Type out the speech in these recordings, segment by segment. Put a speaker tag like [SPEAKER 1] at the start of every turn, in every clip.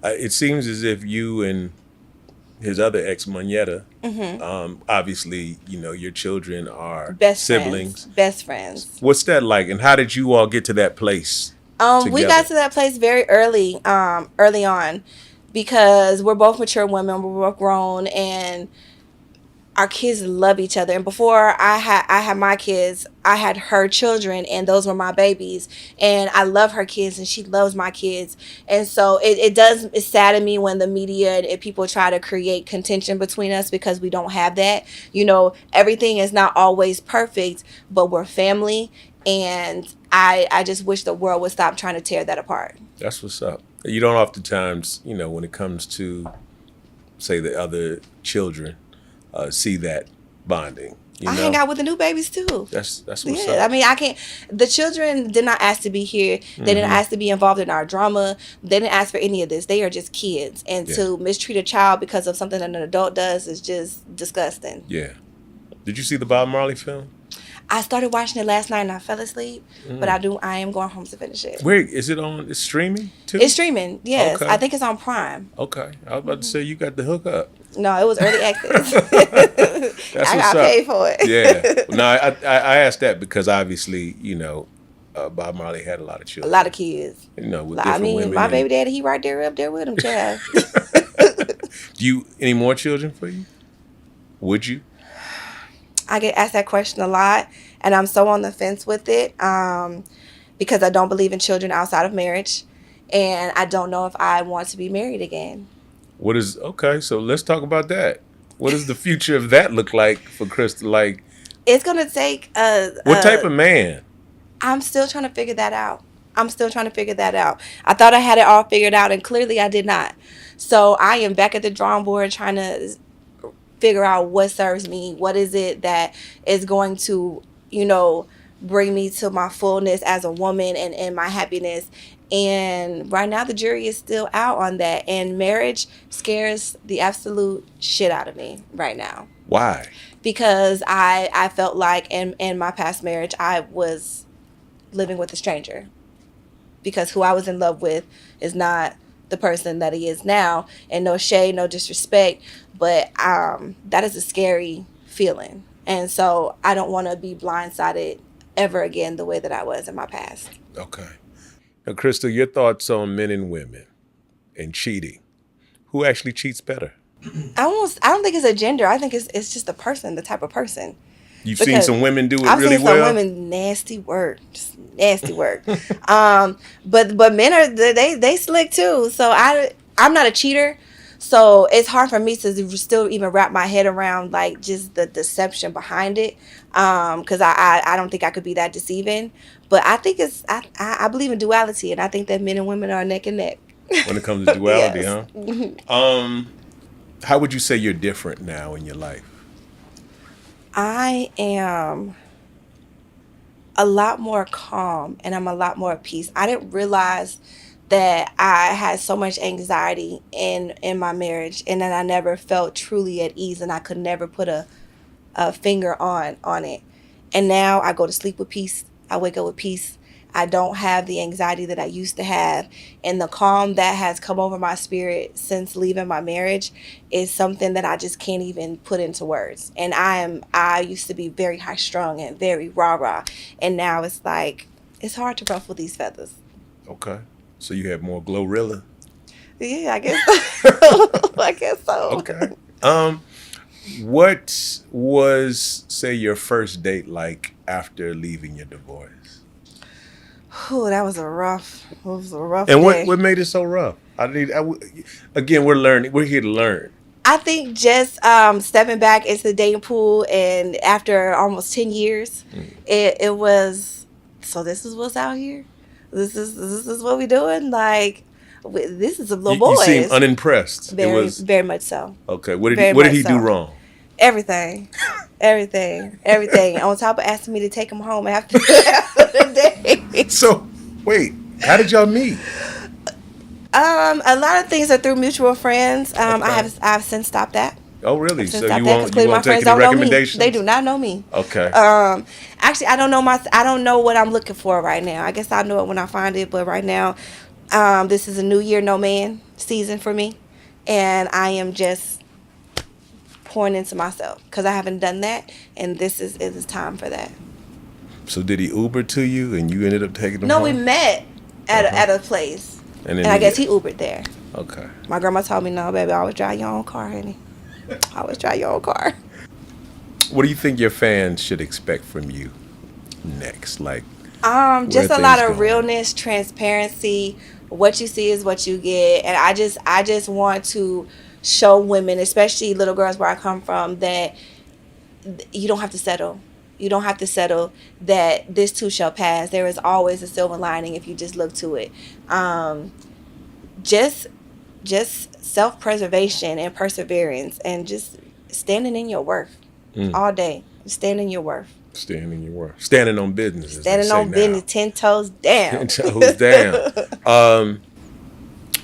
[SPEAKER 1] It seems as if you and his other ex, Moneta, obviously, your children are
[SPEAKER 2] Best friends.
[SPEAKER 1] siblings.
[SPEAKER 2] Best friends.
[SPEAKER 1] What's that like, and how did you all get to that place
[SPEAKER 2] We got
[SPEAKER 1] together?
[SPEAKER 2] to that place very early on, because we're both mature women, we're both grown, and our kids love each other. And before I had my kids, I had her children, and those were my babies. And I love her kids, and she loves my kids. And so it sadden me when the media and people try to create contention between us, because we don't have that. Everything is not always perfect, but we're family. And I just wish the world would stop trying to tear that apart.
[SPEAKER 1] That's what's up. You don't oftentimes, when it comes to, say, the other children, see that bonding.
[SPEAKER 2] I hang out with the new babies too.
[SPEAKER 1] That's what's
[SPEAKER 2] Yeah,
[SPEAKER 1] up.
[SPEAKER 2] I mean, I can't. The children did not ask to be here. They didn't ask to be involved in our drama. They didn't ask for any of this. They are just kids, and
[SPEAKER 1] Yeah.
[SPEAKER 2] to mistreat a child because of something that an adult does is just disgusting.
[SPEAKER 1] Yeah. Did you see the Bob Marley film?
[SPEAKER 2] I started watching it last night and I fell asleep, but I am going home to finish it.
[SPEAKER 1] Where is it on? It's streaming too.
[SPEAKER 2] It's streaming. Yes,
[SPEAKER 1] Okay.
[SPEAKER 2] I think it's on Prime.
[SPEAKER 1] Okay. I was about to say you got the hook up.
[SPEAKER 2] No, it was early access.
[SPEAKER 1] That's
[SPEAKER 2] I
[SPEAKER 1] what's
[SPEAKER 2] got
[SPEAKER 1] up.
[SPEAKER 2] paid for it.
[SPEAKER 1] Yeah. No, I asked that because obviously, Bob Marley had a lot of
[SPEAKER 2] A
[SPEAKER 1] children.
[SPEAKER 2] lot of kids.
[SPEAKER 1] With
[SPEAKER 2] I
[SPEAKER 1] different
[SPEAKER 2] mean,
[SPEAKER 1] women.
[SPEAKER 2] my baby daddy, he right there up there with him, child.
[SPEAKER 1] Do you any more children for you? Would you?
[SPEAKER 2] I get asked that question a lot, and I'm so on the fence with it, because I don't believe in children outside of marriage, and I don't know if I want to be married again.
[SPEAKER 1] Okay, so let's talk about that. What does the future of that look like for Krista? Like,
[SPEAKER 2] It's going to take
[SPEAKER 1] what type of man?
[SPEAKER 2] I'm still trying to figure that out. I thought I had it all figured out, and clearly I did not. So I am back at the drawing board trying to figure out what serves me. What is it that is going to, bring me to my fullness as a woman and my happiness. And right now the jury is still out on that. And marriage scares the absolute shit out of me right now.
[SPEAKER 1] Why?
[SPEAKER 2] Because I felt like in my past marriage I was living with a stranger. Because who I was in love with is not the person that he is now. And no shade, no disrespect, but that is a scary feeling. And so I don't want to be blindsided ever again the way that I was in my past.
[SPEAKER 1] Okay. Now, Krista, your thoughts on men and women and cheating. Who actually cheats better?
[SPEAKER 2] I don't think it's a gender. I think it's just the person, the type of person.
[SPEAKER 1] You've seen some women do it
[SPEAKER 2] I've
[SPEAKER 1] really
[SPEAKER 2] seen
[SPEAKER 1] well?
[SPEAKER 2] some women nasty work, just nasty work. But men are they slick too. So I'm not a cheater, so it's hard for me to still even wrap my head around like just the deception behind it. Because I don't think I could be that deceiving. But I think I believe in duality, and I think that men and women are neck and neck.
[SPEAKER 1] When it comes to duality,
[SPEAKER 2] Yes.
[SPEAKER 1] huh? How would you say you're different now in your life?
[SPEAKER 2] I am a lot more calm, and I'm a lot more at peace. I didn't realize that I had so much anxiety in my marriage, and that I never felt truly at ease, and I could never put a finger on it. And now I go to sleep with peace. I wake up with peace. I don't have the anxiety that I used to have, and the calm that has come over my spirit since leaving my marriage is something that I just can't even put into words. And I used to be very high strung and very rah, and now it's like it's hard to ruffle these feathers.
[SPEAKER 1] Okay. So you have more Glorilla?
[SPEAKER 2] Yeah, I guess I guess so.
[SPEAKER 1] Okay. What was, say, your first date like after leaving your divorce?
[SPEAKER 2] Whew, that was a rough
[SPEAKER 1] And
[SPEAKER 2] day.
[SPEAKER 1] what made it so rough? Again, we're learning. We're here to learn.
[SPEAKER 2] I think just stepping back into the dating pool, and after almost 10 years, it was, so this is what's out here? This is what we doing? Like, this is a little boys.
[SPEAKER 1] You seem unimpressed.
[SPEAKER 2] Very much so.
[SPEAKER 1] Okay. What
[SPEAKER 2] Very
[SPEAKER 1] did he
[SPEAKER 2] much
[SPEAKER 1] do
[SPEAKER 2] so.
[SPEAKER 1] wrong?
[SPEAKER 2] Everything. On top of asking me to take him home after the day.
[SPEAKER 1] So, wait. How did y'all meet?
[SPEAKER 2] A lot of things are through mutual friends.
[SPEAKER 1] Okay.
[SPEAKER 2] I've since stopped that.
[SPEAKER 1] Oh, really? So
[SPEAKER 2] Stop
[SPEAKER 1] you
[SPEAKER 2] that, 'cause
[SPEAKER 1] won't
[SPEAKER 2] my
[SPEAKER 1] take
[SPEAKER 2] friends
[SPEAKER 1] any
[SPEAKER 2] don't know me.
[SPEAKER 1] recommendations?
[SPEAKER 2] They do not know me.
[SPEAKER 1] Okay.
[SPEAKER 2] Actually, I don't know what I'm looking for right now. I guess I'll know it when I find it, but right now, This is a new year, no man season for me, and I am just pouring into myself because I haven't done that, and this is it is time for that.
[SPEAKER 1] So did he Uber to you, and you ended up taking him
[SPEAKER 2] No, we
[SPEAKER 1] home?
[SPEAKER 2] met
[SPEAKER 1] Uh huh.
[SPEAKER 2] at a place,
[SPEAKER 1] And then
[SPEAKER 2] and I
[SPEAKER 1] he,
[SPEAKER 2] guess he Ubered there.
[SPEAKER 1] okay.
[SPEAKER 2] My grandma told me, "No, baby, always drive your own car, honey. Always drive your own car."
[SPEAKER 1] What do you think your fans should expect from you next? Like, where are
[SPEAKER 2] Just a lot
[SPEAKER 1] things
[SPEAKER 2] of
[SPEAKER 1] going?
[SPEAKER 2] realness, transparency. What you see is what you get, and I just want to show women, especially little girls where I come from, that you don't have to settle. You don't have to settle. That this too shall pass. There is always a silver lining if you just look to it. Um, just just self preservation and perseverance, and just standing in your worth
[SPEAKER 1] Mm,
[SPEAKER 2] all day. Standing in your worth.
[SPEAKER 1] standing your work, standing on business, as they
[SPEAKER 2] Standing
[SPEAKER 1] say
[SPEAKER 2] on business,
[SPEAKER 1] now.
[SPEAKER 2] 10 toes down.
[SPEAKER 1] Ten toes down. Um,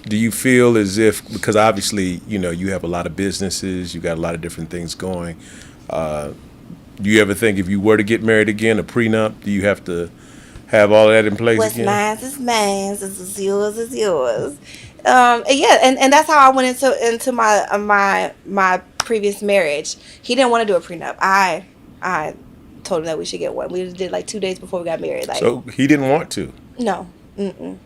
[SPEAKER 1] do you feel as if, because obviously, you have a lot of businesses, you got a lot of different things going. Uh, do you ever think if you were to get married again, a prenup, do you have to have all that in place
[SPEAKER 2] What's
[SPEAKER 1] again?
[SPEAKER 2] mine is mine. Is yours is yours. And yeah, and that's how I went into my previous marriage. He didn't want to do a prenup. I told him that we should get one. We did like 2 days before we got married. Like,
[SPEAKER 1] So he didn't want to.
[SPEAKER 2] no, mm-mm,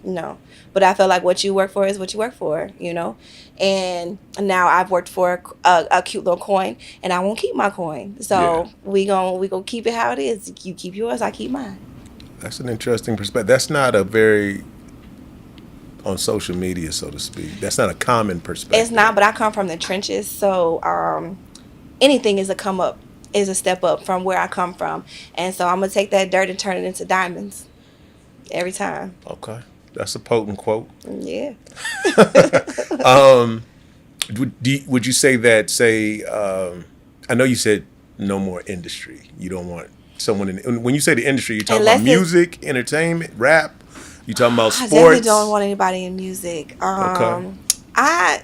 [SPEAKER 2] no. But I felt like what you work for is what you work for, you know. And now I've worked for a cute little coin, and I won't keep my coin.
[SPEAKER 1] Yeah,
[SPEAKER 2] So we gonna keep it how it is. You keep yours, I keep mine.
[SPEAKER 1] that's an interesting perspective. That's not a very, on social media, so to speak. That's not a common
[SPEAKER 2] It's
[SPEAKER 1] perspective.
[SPEAKER 2] not, but I come from the trenches, so anything is a come up, is a step up from where I come from, and so I'm gonna take that dirt and turn it into diamonds every time.
[SPEAKER 1] Okay, that's a potent quote.
[SPEAKER 2] Yeah.
[SPEAKER 1] um, would you say that? Say, I know you said no more industry. You don't want someone in. When you say the industry, you talking about
[SPEAKER 2] Unless it's,
[SPEAKER 1] music, entertainment, rap. You talking about
[SPEAKER 2] I definitely don't
[SPEAKER 1] sports?
[SPEAKER 2] want anybody in music.
[SPEAKER 1] Okay,
[SPEAKER 2] I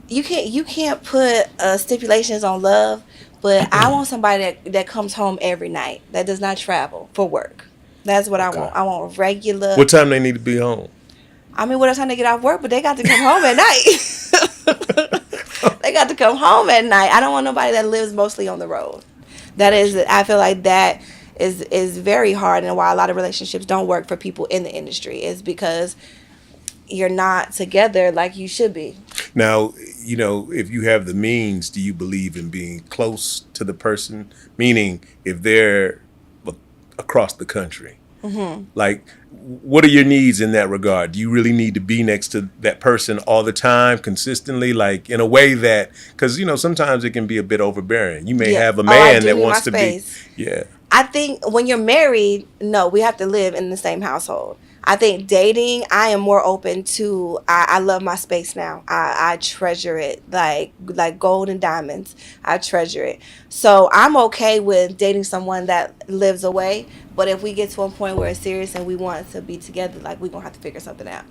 [SPEAKER 2] you can't put stipulations on love, but I want somebody that comes home every night, that does not travel for work. That's what I
[SPEAKER 1] okay.
[SPEAKER 2] want. I want regular.
[SPEAKER 1] What time they need to be home?
[SPEAKER 2] I mean, what time they get off work, but they got to come home at night. They got to come home at night. I don't want nobody that lives mostly on the road. That
[SPEAKER 1] Gotcha.
[SPEAKER 2] is, I feel like that is very hard, and why a lot of relationships don't work for people in the industry is because you're not together like you should be.
[SPEAKER 1] Now, if you have the means, do you believe in being close to the person? Meaning, if they're a- across the country, like, what are your needs in that regard? Do you really need to be next to that person all the time, consistently, like in a way that, because sometimes it can be a bit overbearing. You may
[SPEAKER 2] Yeah.
[SPEAKER 1] have a
[SPEAKER 2] Oh, I
[SPEAKER 1] man
[SPEAKER 2] do
[SPEAKER 1] that
[SPEAKER 2] need my
[SPEAKER 1] wants to be,
[SPEAKER 2] space.
[SPEAKER 1] yeah,
[SPEAKER 2] I think when you're married, no, we have to live in the same household. I think dating, I am more open to. I love my space now. I treasure it like gold and diamonds. I treasure it. So I'm okay with dating someone that lives away. But if we get to a point where it's serious and we want to be together, like, we're gonna have to figure something out.